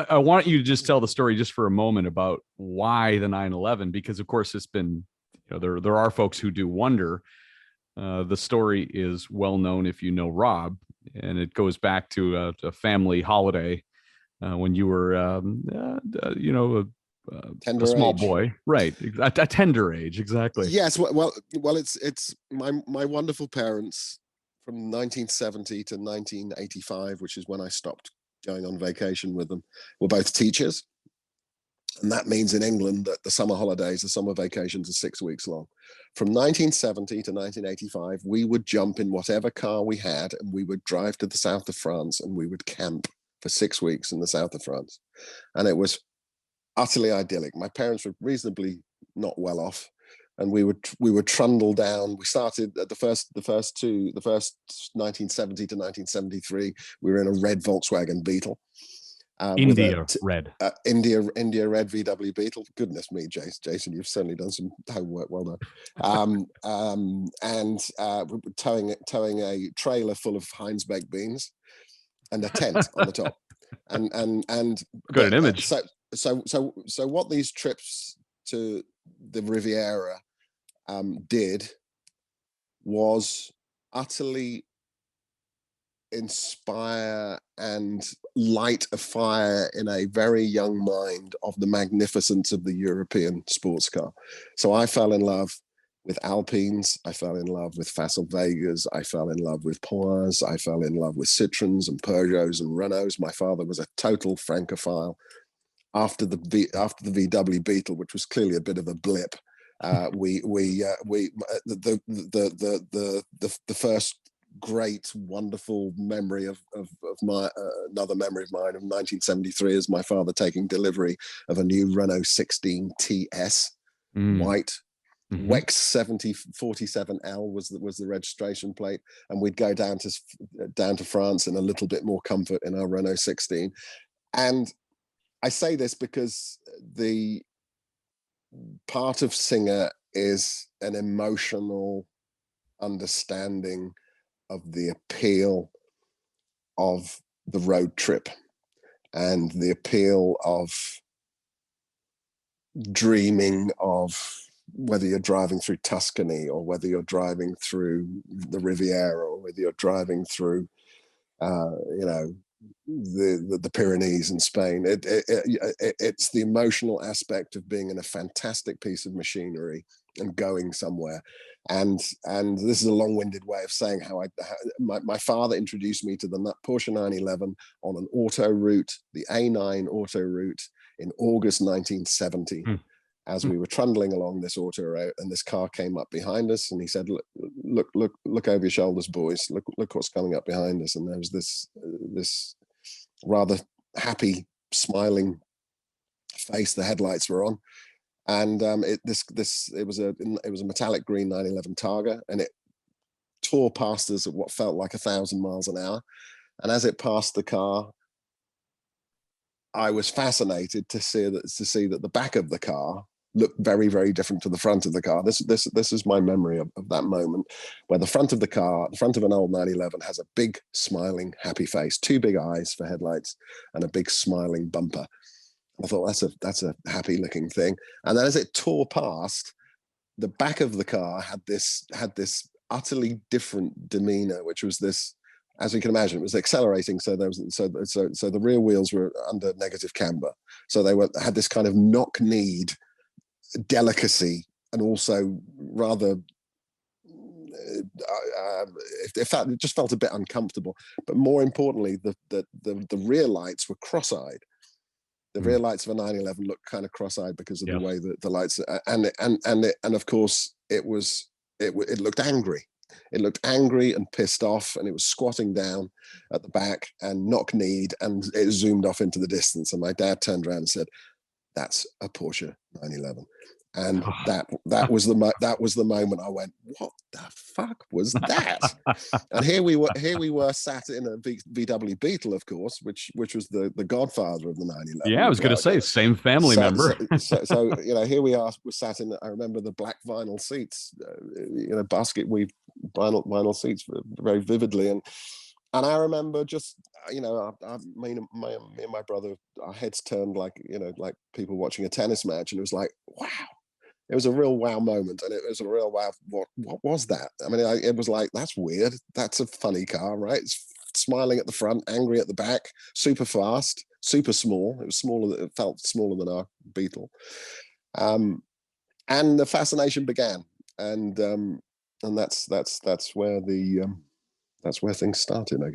I want you to just tell the story just for a moment about why the 911, because of course it's been, there are folks who do wonder. The story is well known if you know Rob, and it goes back to a family holiday when you were, a Tender small age. boy, right? A tender age, exactly. Yes, well, it's my wonderful parents from 1970 to 1985, which is when I stopped going on vacation with them, were both teachers. And that means in England that the summer holidays, the summer vacations are 6 weeks long. From 1970 to 1985, we would jump in whatever car we had and we would drive to the south of France and we would camp for 6 weeks in the south of France. And it was utterly idyllic. My parents were reasonably not well off, and we would trundle down. We started at the first 1970 to 1973. We were in a red Volkswagen Beetle. India red. India red VW Beetle. Goodness me, Jason, you've certainly done some homework. Well done. And towing a trailer full of Heinz baked beans and a tent on the top. And good image. So what these trips to the Riviera did was utterly inspire and light a fire in a very young mind of the magnificence of the European sports car. So I fell in love with Alpines, I fell in love with Facel Vegas, I fell in love with Porsches, I fell in love with Citroens and Peugeots and Renaults. My father was a total Francophile. After the VW Beetle, which was clearly a bit of a blip, the first great, wonderful memory of my another memory of mine of 1973 is my father taking delivery of a new Renault 16 TS, white. WEX 7047L was the registration plate, and we'd go down to France in a little bit more comfort in our Renault 16. And I say this because the part of Singer is an emotional understanding of the appeal of the road trip and the appeal of dreaming of whether you're driving through Tuscany or whether you're driving through the Riviera or whether you're driving through, the Pyrenees in Spain. It's the emotional aspect of being in a fantastic piece of machinery and going somewhere. And this is a long-winded way of saying how my father introduced me to the Porsche 911 on an auto route, the A9 auto route in August 1970. As we were trundling along this auto route, and this car came up behind us, and he said, look over your shoulders, boys. Look what's coming up behind us. And there was this rather happy, smiling face the headlights were on. And it was a metallic green 911 Targa, and it tore past us at what felt like 1,000 miles an hour. And as it passed the car, I was fascinated to see that the back of the car looked very, very different to the front of the car. This is my memory of that moment, where the front of the car, the front of an old 911, has a big, smiling, happy face, two big eyes for headlights, and a big smiling bumper. I thought that's a happy looking thing. And then as it tore past, the back of the car had this utterly different demeanor, which was this, as you can imagine, it was accelerating. So the rear wheels were under negative camber. So they had this kind of knock-kneed delicacy, and also rather it just felt a bit uncomfortable. But more importantly, the rear lights were cross-eyed. The rear lights of a 911 looked kind of cross-eyed because of the way that the lights, and of course it looked angry. It looked angry and pissed off, and it was squatting down at the back and knock-kneed, and it zoomed off into the distance. And my dad turned around and said, "That's a Porsche 911." And that was the moment I went, "What the fuck was that?" And here we were sat in a VW Beetle, of course, which was the godfather of the 911. Yeah, I was going to say same family member. So here we are. We're sat in. I remember the black vinyl seats, basket weave vinyl seats very vividly, And I remember just, me and my brother, our heads turned like, like people watching a tennis match. And it was like, wow. It was a real wow moment. And it was a real wow. What was that? I mean, it was like, that's weird. That's a funny car, right? It's smiling at the front, angry at the back, super fast, super small. It was smaller. It felt smaller than our Beetle. And the fascination began. And that's where things started, I guess.